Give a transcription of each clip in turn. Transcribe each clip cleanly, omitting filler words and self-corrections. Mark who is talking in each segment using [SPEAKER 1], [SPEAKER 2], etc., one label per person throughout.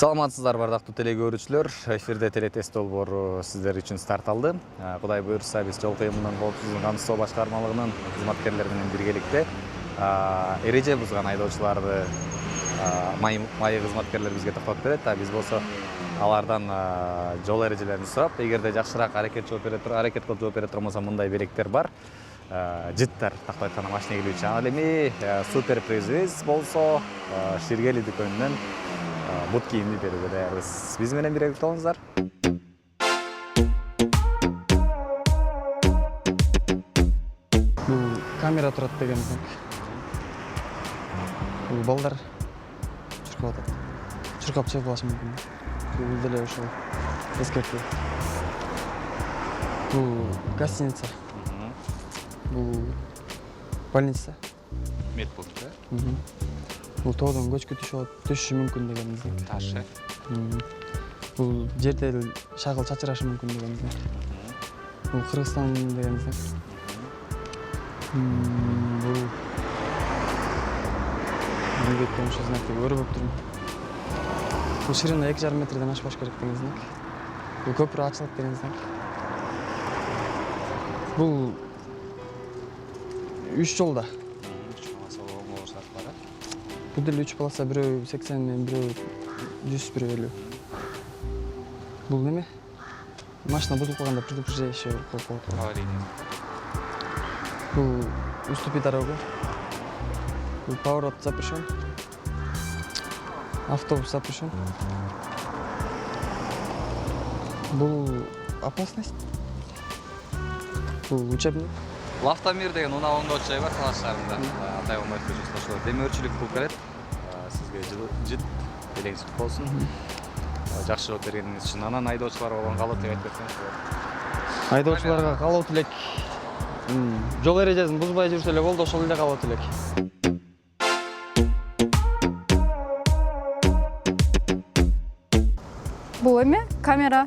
[SPEAKER 1] Саламатсыздар бардактуу теле көрүүчүлөр. Эфирде телетест долбоору сиздер үчүн старт алды. Кудай буйрса биз жол кыймылынан коопсуздук камсыздоо башкармалыгынын кызматкерлери менен биргеликте эреже бузган айдоочуларды майы кызматкерлер бизге токтотуп берет. Биз болсо алардан жол эрежелерин сурап, эгерде жакшыраак аракет кылып жооп бере турмаса мындай белектер бар. Жыттар тактап айтканда машина келүүчү. Ал эми супер призыбыз болсо Ширгели дүкөнүнөн бут кийимди берүүгө даярбыз. Биз менен биргеликте болуңуздар.
[SPEAKER 2] Бул камера турат деген бул балдар чуркап атат. Чуркап чыгып калышы мүмкүн. Бул деле ошол эскертүү. Бул гостиница. Бул больница.
[SPEAKER 1] Медпункт.
[SPEAKER 2] Бул тоодон көчкү түшүшү мүмкүн деген знак.
[SPEAKER 1] Ташы.
[SPEAKER 2] Бул жерде шагыл чачырашы мүмкүн деген знак. Бул Кыргызстан деген знак. Бул билбейт ошол знакты көрбөп турмун. Бул ширина 2,5 метрден ашпаш керек деген знак. Бул көпүрө ачылат деген знак. Бул 3 жолда. Бул деле 3 полоса, бирөө 80 менен бирөө 100, бирөө 50. Бул неме? Машина бузулуп калганда предупреждение коюп коет.
[SPEAKER 1] Аварийный.
[SPEAKER 2] Бул уступи дорогу. Бул поворот запрещен. Автобус запрещен. Бул опасность. Бул учебный.
[SPEAKER 1] Лавтомир деген унаа оңдоочу жай бар Талаш шаарында. Атай Омаев көчөсүндө ошол демөөрчүлүк кылып келет. Сизге жыт белеңиз болсун. Жакшы жооп бергениңиз үчүн. Анан айдоочуларга болгон каалоо тилек айтып берсеңиз болот.
[SPEAKER 2] Айдоочуларга каалоо тилек. Жол эрежесин бузбай жүрсө эле болду, ошол эле каалоо тилек.
[SPEAKER 3] Бул эме камера.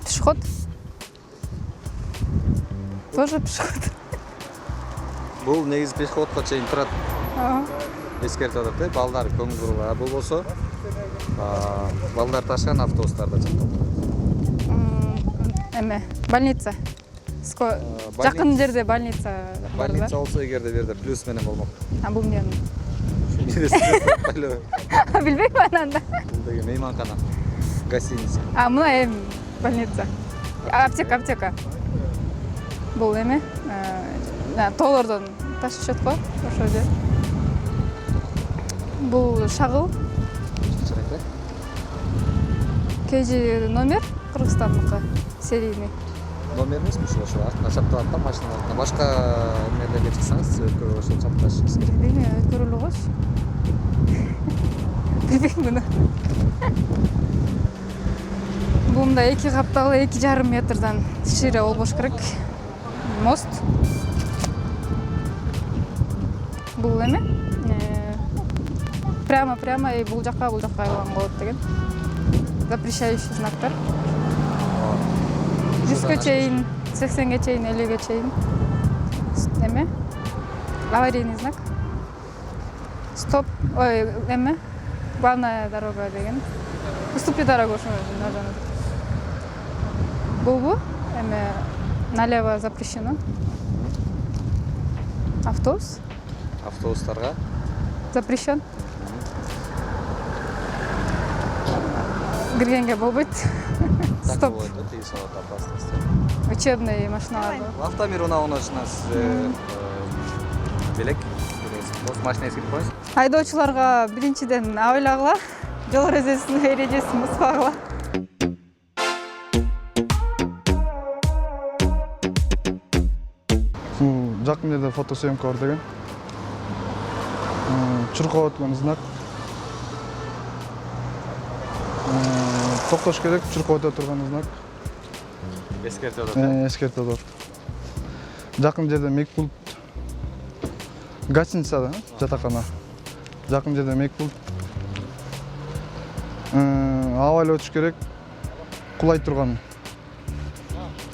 [SPEAKER 3] Пешеход. Тоже пешеход.
[SPEAKER 1] Бул негизи пешеходко чейин турат. Эскертип атат, балдар көңүл бурула. Бул болсо балдар ташкан автобустарда чакталат.
[SPEAKER 3] Эме больница. Жакын жерде больница бар да.
[SPEAKER 1] Больница болсо эгерде берде плюс менен болмок.
[SPEAKER 3] Бул менин. Билбейм анан да.
[SPEAKER 1] Бул деген мейманкана. Гостиница.
[SPEAKER 3] Мына больница. Аптека. Бул эме тоолордон ташышат го, ошол жер. Бул шагыл. KG номер Кыргызстандыкы, серийный.
[SPEAKER 1] Номер эмесми ошо артына чапталат да машиналарда. Башка эмелерге чыксаңыз, өткөрүп ошол чапташыңыз керек.
[SPEAKER 3] Билбейм, өткөрүлө кош. Билбейм муну. Бул мында 2 каптагы 2,5 метрден шире болбош керек. Мост. Бул эме? Прямо и бул жакка айланган болот деген. Запрещающий знактар. 100ге чейин, 80ге чейин, 50ге чейин. Эме? Аварийный знак. Стоп. Эме? Главная дорога деген. Уступи дорогу ошо нажанат. Бул эме налево запрещено. Автобус.
[SPEAKER 1] Автобустарга
[SPEAKER 3] Запрещен. Киргенге болбойт. Стоп. Учебный машиналар.
[SPEAKER 1] Автомир унаачына белек. Машина эскертип коюңуз.
[SPEAKER 3] Айдоочуларга биринчиден абайлагыла, жол эрежесин бузбагыла.
[SPEAKER 2] Жакын жерде фотосъемка бар деген. Чуркап өткөн знак. Токтош керек, чуркап өтө турган знак.
[SPEAKER 1] Эскертип атат.
[SPEAKER 2] Эскертип атат. Жакын жерде медпункт. Гостиницада, жатакана. Жакын жерде медпункт. Абайлап өтүш керек. Кулай турган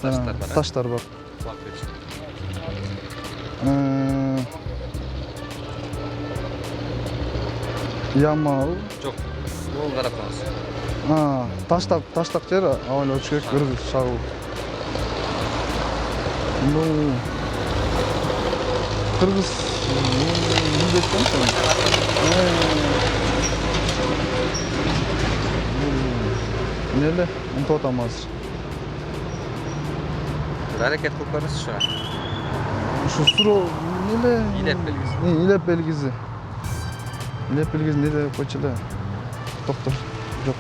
[SPEAKER 2] таштар бар. Ямал.
[SPEAKER 1] Жок. Бул карап турабыз.
[SPEAKER 2] Таштак жер абайлап өтүш керек. Кыргыз шагыл. Бул Кыргыз билбейт Неле? Унутуп атам азыр.
[SPEAKER 1] Аракет кылып көрүңүзчү.
[SPEAKER 2] Ушу суроо неле?
[SPEAKER 1] Илеп белгиси.
[SPEAKER 2] Илеп белгиси. Илеп белгиси неде деп койчу эле. Доктор. Жок.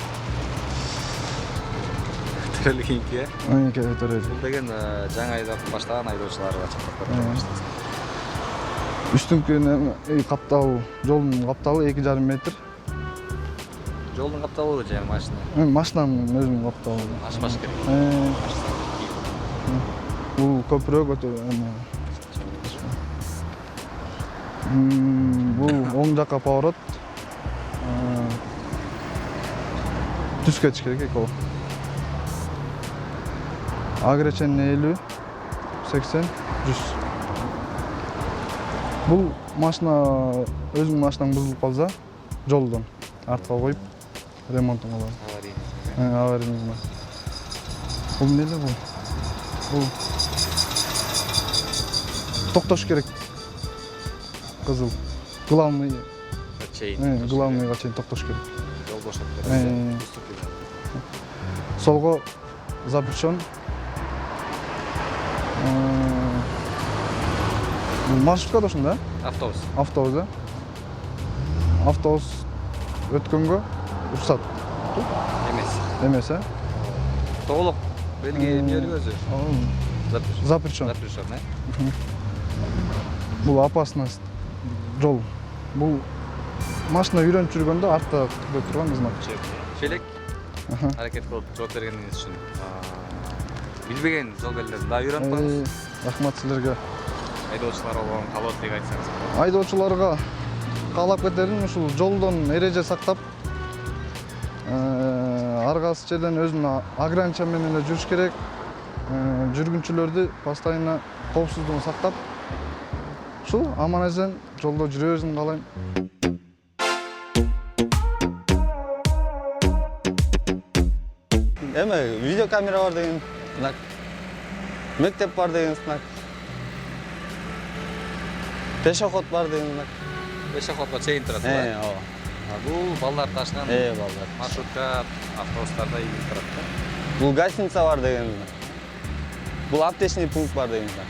[SPEAKER 1] Төрөлгөнкү, э?
[SPEAKER 2] Анеке төрөж.
[SPEAKER 1] Бул деген жаңы айдап баштаган айдоочуларга чакырып көрүп
[SPEAKER 2] Үстүңкү каптабы, жолдун каптабы 2,5 метр.
[SPEAKER 1] Жолдун капталыбы же машина?
[SPEAKER 2] Машинанын өзүнүн каптабы.
[SPEAKER 1] Ашпаш керек.
[SPEAKER 2] Бул көпүрө бул оң жакка поворот. Түз кетиш керек экөө. Агречен 50, 80, 100. Бул машина өзүңүн машинаң бузулуп калса, жолдон артка коюп ремонтун кылабыз. Аварийный. Бул неле бул? Бул токтош керек. Кызыл. Главный главныйга чейин токтош керек.
[SPEAKER 1] Жол бошоп берет.
[SPEAKER 2] Солго запрещен. Маршрутка дошун да?
[SPEAKER 1] Автобус.
[SPEAKER 2] Автобус, да? Автобус өткөнгө уруксат эмес, э?
[SPEAKER 1] Толук белги берүү өзү.
[SPEAKER 2] Запрещен.
[SPEAKER 1] Запрещен, э?
[SPEAKER 2] Бул опасность. Жол. Бул машина үйрөнүп жүргөндө артта күтүп турган знак.
[SPEAKER 1] Челек аракет кылып жооп бергениңиз үчүн билбеген жол белгилерин да үйрөнүп коюңуз.
[SPEAKER 2] Рахмат силерге.
[SPEAKER 1] Айдоочулар болгон калып атпайг айтсаңыз.
[SPEAKER 2] Айдоочуларга каалап кетерим ушул жолдон эреже сактап, ар кайсы жерден өзүнүн ограничения менен эле жүрүш керек. Жүргүнчүлөрдү постоянно коопсуздугун сактап, ушул аман-эсен жолдо жүрө берсин каалайм.
[SPEAKER 4] Эме видеокамера бар деген знак. Мектеп бар деген знак. Пешоход бар деген знак.
[SPEAKER 1] Пешоходго чейин турат, э?
[SPEAKER 4] ооба.
[SPEAKER 1] Бул балдар ташкан
[SPEAKER 4] балдар.
[SPEAKER 1] маршрутка, автобустарда ийгилип турат да.
[SPEAKER 4] Бул гостиница бар деген знак. Бул аптечный пункт бар деген знак.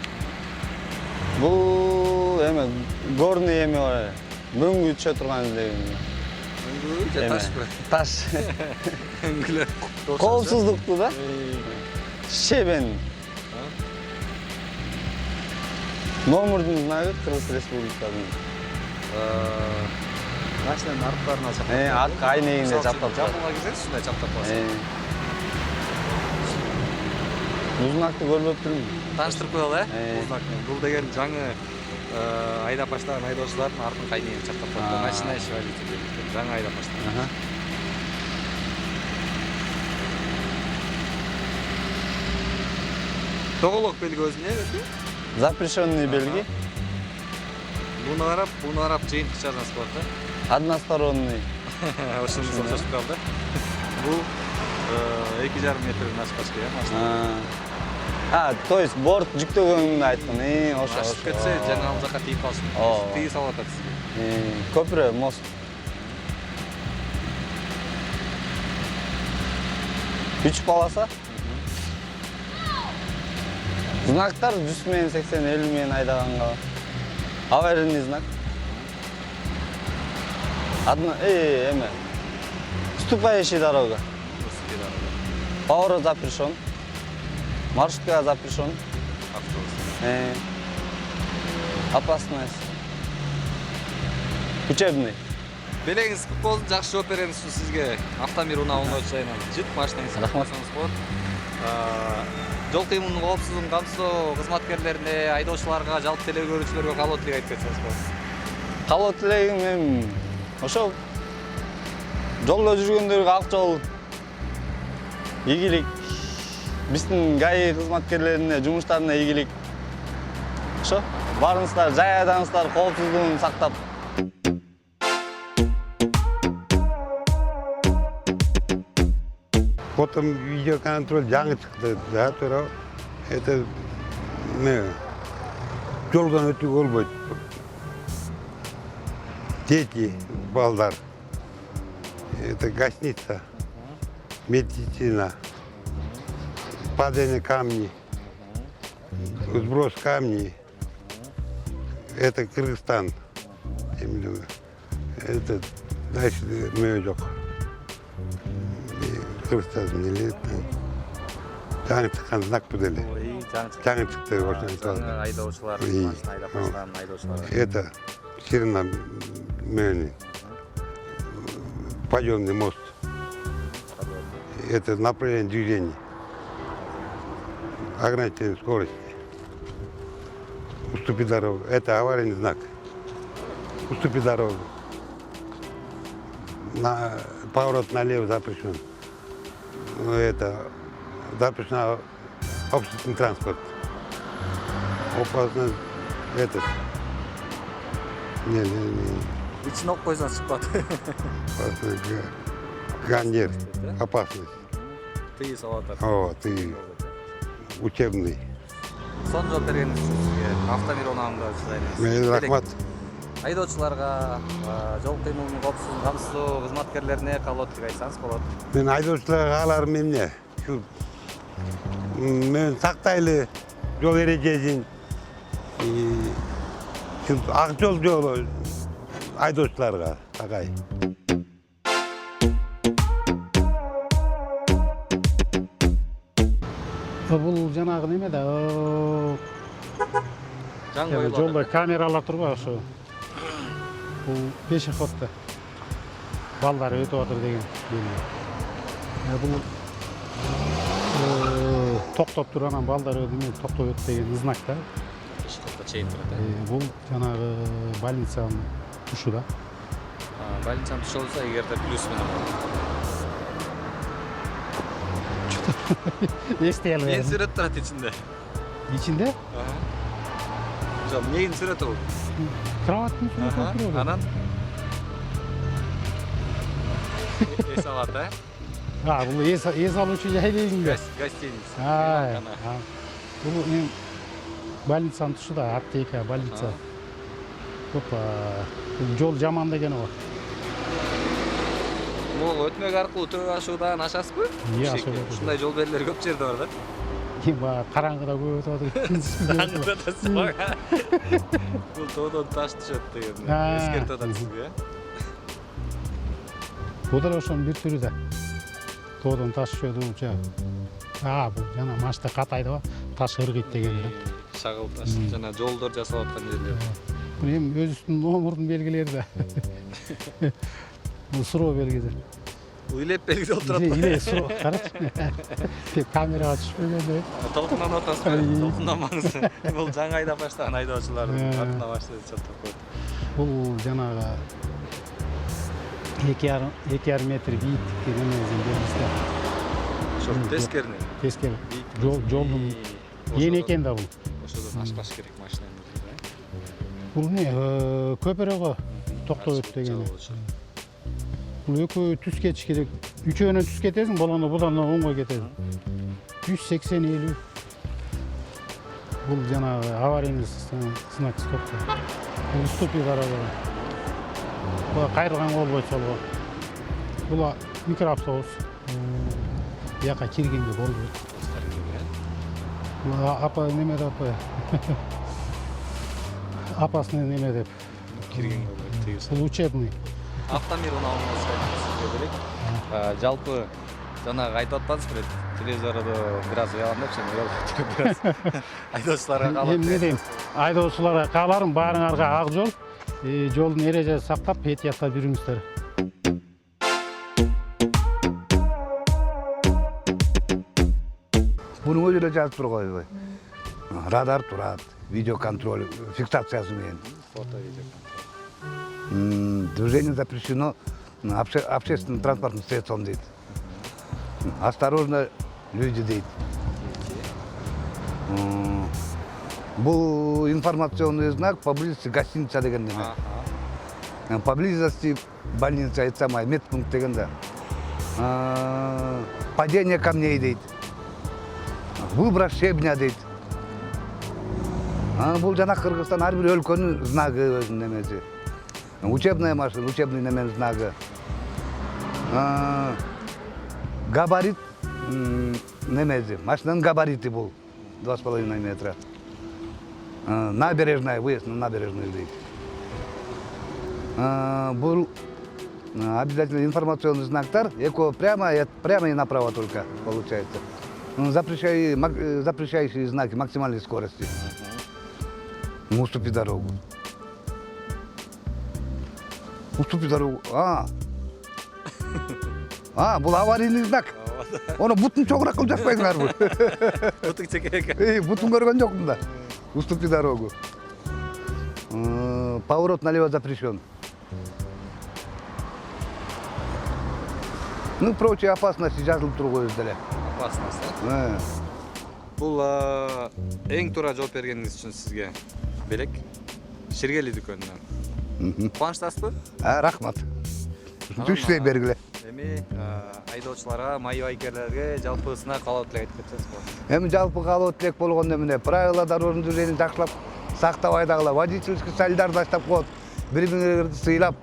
[SPEAKER 4] Бул эме горный эме бар. Мөңгү түшө турган деген знак.
[SPEAKER 1] Мөңгү же ташпы?
[SPEAKER 4] Таш.
[SPEAKER 1] Мөңгүлөр.
[SPEAKER 4] Коопсуздукту да. Шебен. Номердун знагы Кыргыз Республикасынын.
[SPEAKER 1] Машинанын арттарына чаптап.
[SPEAKER 4] Артка айнегинде чаптап.
[SPEAKER 1] Жабылга кирсеңиз ушундай чаптап коесуз.
[SPEAKER 4] Бул знакты көрбөптүрмүн.
[SPEAKER 1] Тааныштырып коелу, э? Бул знакты. Бул деген жаңы айдап баштаган айдоочулардын артын кайнеген чаптап коет. Начинающий водитель деп. Жаңы айдап баштаган. Тоголок белги өзү эмне?
[SPEAKER 4] Запрещенный белги.
[SPEAKER 1] Буну карап чейин кычарыңыз болот да.
[SPEAKER 4] Односторонний.
[SPEAKER 1] Ошону сошуп калды. Бул 2,5 метрден ашпаш керек машина.
[SPEAKER 4] То есть борт жүктөгөнүн айткан. Ошо.
[SPEAKER 1] Ашып кетсе, жаңы ал жака тийип калсын. Тиги салып атат сизге.
[SPEAKER 4] Көпүрө, мост. 3 полоса. Знактар 100 менен 80, 50 менен айдаганга. Аварийный знак. Эме. Уступающий дорога. Поворот запрещен. Маршрутка запрещен.
[SPEAKER 1] Автобус.
[SPEAKER 4] Опасность. Учебный.
[SPEAKER 1] Белегиңиз кып болсун, жакшы жооп беребиз сизге. Автомир унаалуу чайынан жыт машинаңызды сактасаңыз болот. Жол кыймылынын коопсуздугун камсыздоо кызматкерлерине, айдоочуларга, жалпы теле көрүүчүлөргө каалоо тилек айтып кетсеңиз болот.
[SPEAKER 4] Каалоо тилегим эми ошо жолдо жүргөндөргө ак жол, ийгилик, биздин ГАИ кызматкерлерине, жумуштарына ийгилик. Ошо барыңыздар, жай айдаңыздар, коопсуздугун сактап.
[SPEAKER 5] Потом видеоконтроль жаңы чыкты. Да, тура. Это жолдон өтүүгө болбойт. Дети, балдар. Это гостиница, медицина, падение камней, сброс камней. Это Кыргызстан. Это дальше мөйдок. Кыргызстан милли. Жаңы чыккан знак бүдөле. Жаңы чыкты ошондо.
[SPEAKER 1] Айдоочулар, машина айдап башлаган айдоочулар.
[SPEAKER 5] Это Ширина мөйнү. Подъемный мост. Это направление движения. Ограничение скорости. Уступи дорогу. Это аварийный знак. Уступи дорогу. Поворот налево запрещен. Это запрещен общественный транспорт. Опасно. Это. Не.
[SPEAKER 1] Ичине окуп койсоңуз чыкпат.
[SPEAKER 5] Ганнер. Опасность.
[SPEAKER 1] Тыйы салып атат.
[SPEAKER 5] О, ты учебный.
[SPEAKER 1] Сонун жооп бергениңиз үчүн сизге автомир унаамында чыдайбыз.
[SPEAKER 5] Мен рахмат.
[SPEAKER 1] Айдоочуларга жол кыймылынын коопсуздугун камсыздоо кызматкерлерине каалоо деп айтсаңыз болот.
[SPEAKER 5] Мен айдоочуларга кааларым эмне? Мен сактайлы жол эрежесин. Ак жол айдоочуларга агай.
[SPEAKER 6] Бул жанагы неме да
[SPEAKER 1] Жан коюлуп
[SPEAKER 6] жолдо камералар турбайбы ошо. Бул пешеходдо балдар өтүп атыр деген белги. Бул токтоп туруп анан балдар токтоп өт деген знак да.
[SPEAKER 1] пешеходдо чейин турат.
[SPEAKER 6] Бул жанагы больницанын тушу да.
[SPEAKER 1] Больницанын тушу болсо эгерде плюс менен
[SPEAKER 6] Эстей
[SPEAKER 1] мен
[SPEAKER 6] албайм.
[SPEAKER 1] сүрөт турат ичинде.
[SPEAKER 6] Ичинде
[SPEAKER 1] Жол эмнегинин сүрөтү бул?
[SPEAKER 6] кроваттын сүрөтү туруп.
[SPEAKER 1] Анан эс алат,
[SPEAKER 6] Бул эс алуучу жай дейсиңби?
[SPEAKER 1] гостиница.
[SPEAKER 6] Бул эми больницанын тушу да, аптека, больница. Опа, жол жаман деген о.
[SPEAKER 1] Могу өтмөк аркылуу төбө ашуудан ашасызбы? Ушундай жол белгилер көп жерде бар да.
[SPEAKER 6] Караңгыда көп өтүп атат.
[SPEAKER 1] Аңгыда атасыз. Бул тоодон таш түшөт деген эскертип атасызбы,
[SPEAKER 6] Бул да ошонун бир түрү да. Тоодон таш түшөт болчу. Бул жана машта катайдыбы? Таш ыргыйт деген да.
[SPEAKER 1] Шагыл таш жана жолдор жасалып аткан жерлер.
[SPEAKER 6] Бул эми өзүнүн номурдун белгилери да. Бул суроо белгиси.
[SPEAKER 1] Уйлеп белгилеп отурат.
[SPEAKER 6] Иле суроо, карачы. Камерага түшпөгөндө.
[SPEAKER 1] Толкундан отасызбы? Толкунданмаңыз. Бул жаңы айдап баштаган айдоочулардын артына баштап чоктоп коет.
[SPEAKER 6] Бул жанагы 2,5 метр бийиктикти немесин белгиси.
[SPEAKER 1] Ошо тескерини.
[SPEAKER 6] Тескери. Жолдун ээн экен да бул.
[SPEAKER 1] Ошодон ашпаш керек машинаны.
[SPEAKER 6] Бул не көпөрөгө токтоп өт деген. Бул экөө түз кетиш керек. Үчөөнөн түз кетесиң, болондо будан оңго кетесиң. 180-50. Бул жанагы аварийный знак стоп. Бул уступи дорога. Бул кайрылган болбойт жолго. Бул микроавтобус. Бияка киргенге болбойт. Бул апа неме деп апасный неме деп
[SPEAKER 1] Кирген болбойт.
[SPEAKER 6] бул учебный.
[SPEAKER 1] Автомир унаамында сизге берек. Жалпы жанагы айтып атпадыңызбы? Телевизордо бир аз уялган депчи, бир аз айдоочуларга каалап.
[SPEAKER 6] Эмне дейм? Айдоочуларга кааларым баарыңарга ак жол, жолдун эрежесин сактап, этиятка жүрүңүздөр.
[SPEAKER 7] Bunun özüyle жазып тургайбы. Радар турат, видеоконтроль, фиксациясы менен.
[SPEAKER 1] Фото видео.
[SPEAKER 7] Движение запрещено общественным транспортным средством дейт. Осторожно, люди дейт. Бұл информационный знак поблизости гостиница деген неме. Поблизости больница, это самое, медпункт деген да. падение камней дейт. Выброс щебня дейт. Бұл жана Кыргызстан ар бир өлкөнүн знагы өзүнүн немеси. Учебная машина, учебный немен знагы. Габарит немези, машинанын габарити бул 2,5 метра. Набережная, выезд на набережную дейт. Бул обязательно информационный знактар, эко прямо и направо только получается. Запрещающие знаки максимальной скорости. Уступи дорогу. Уступи дорогу. Бұл аварийный знак. Оны бутын чоғырақ қылып жақпайсыңарбы.
[SPEAKER 1] Бутың чекерек.
[SPEAKER 7] Бутын көрген жоқпын да. Уступи дорогу. Поворот налево запрещен. Ну, прочие опасности жазылып тұр ғой өзделе.
[SPEAKER 1] Опасность. Бұл ең тура жооп бергениңиз үчүн сизге белек. Ширгели дүкөнүнөн. Кубанычтасызбы?
[SPEAKER 7] Рахмат. Түштей бергіле.
[SPEAKER 1] Эми айдоочуларга, май байкерлерге жалпысына каалоо тилек айтып кетсеңиз.
[SPEAKER 7] Эми жалпы каалоо тилек болгондо эмне? Правила дорожный движения жакшылап сактап айдагыла, водительский солидарды таштап коет, бири-бириңерди сыйлап,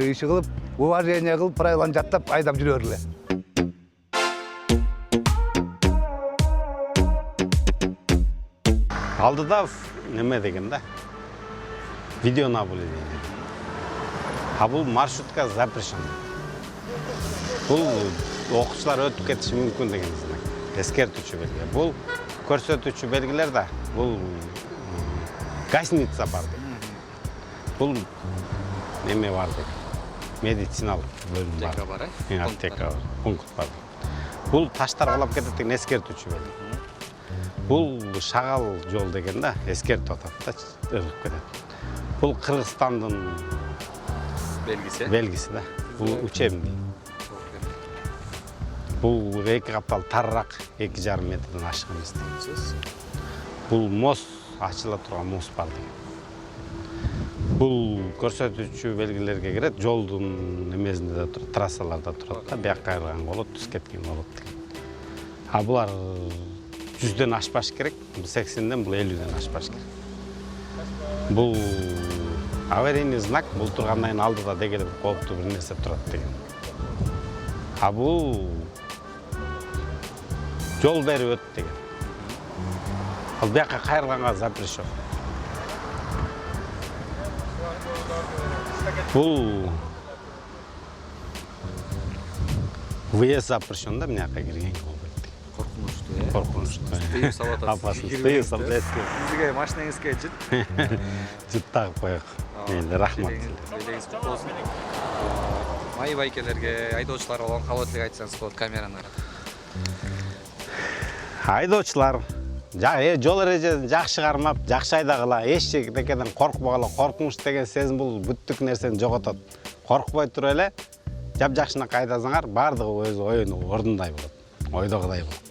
[SPEAKER 7] иши кылып, уважение кылып, правиланы жаттап айдап жүрөрлү.
[SPEAKER 8] Алдыда неме деген да? Видеонаблюдение. Бұл маршрутка запрещен. Бұл окуучулар өтүп кетиши мүмкүн деген знак. Эскертүүчү белги. Бұл көрсөтүүчү белгилер да. Бұл гостиница бар деп. Бұл неме бар деп. Медициналык бөлүм бар.
[SPEAKER 1] Аптека бар,
[SPEAKER 8] Аптека бар. Пункт бар. Бұл таштар кулап кетет деген эскертүүчү белги. Бұл шагал жол деген да, эскертип атат да, ыргып кетет. Бұл Кыргызстандын белгиси да. Бұл учебный. Бұл 2 каптал тарыраак, 2,5 метрден ашык эмес дейсиз. Бұл мост, ачыла турган мост бар деген. Бұл көрсөтүүчү белгилерге кирет, жолдун эмесинде да турат, трассаларда турат да, бияк кайрылган болот, түз кеткен болот деген. Булар 100ден ашпаш керек, 80ден, бұл 50ден ашпаш керек. Бұл аварийный знак, бұл тұрғандайын алдыда дегелі бір қоғыпты бір нерсе тұрады деген. Бұл жол бәрі өт деген. Бұл бияққа қайырғанға запрещен. Бұл въезд запрещен да, мына жаққа кірген қол. Коркунучтуу. Опасно. Тыйып салат.
[SPEAKER 1] Сизге машинаңызга жыт.
[SPEAKER 8] Жыт тагып коёк. Мейли, рахмат.
[SPEAKER 1] Белегиңиз куту болсун. Май байкелерге, айдоочуларга болгон каалоо тилек айтсаңыз болот камераны карап.
[SPEAKER 8] Айдоочулар жол эрежесин жакшы кармап, жакшы айдагыла, эчтекеден коркпогула, коркунуч деген сезим бул бүттүк нерсени жоготот. Коркпой туруп эле, жапжакшынакай айдасаңар, бардыгы өз оюну ордундай болот. Ойдогудай болот.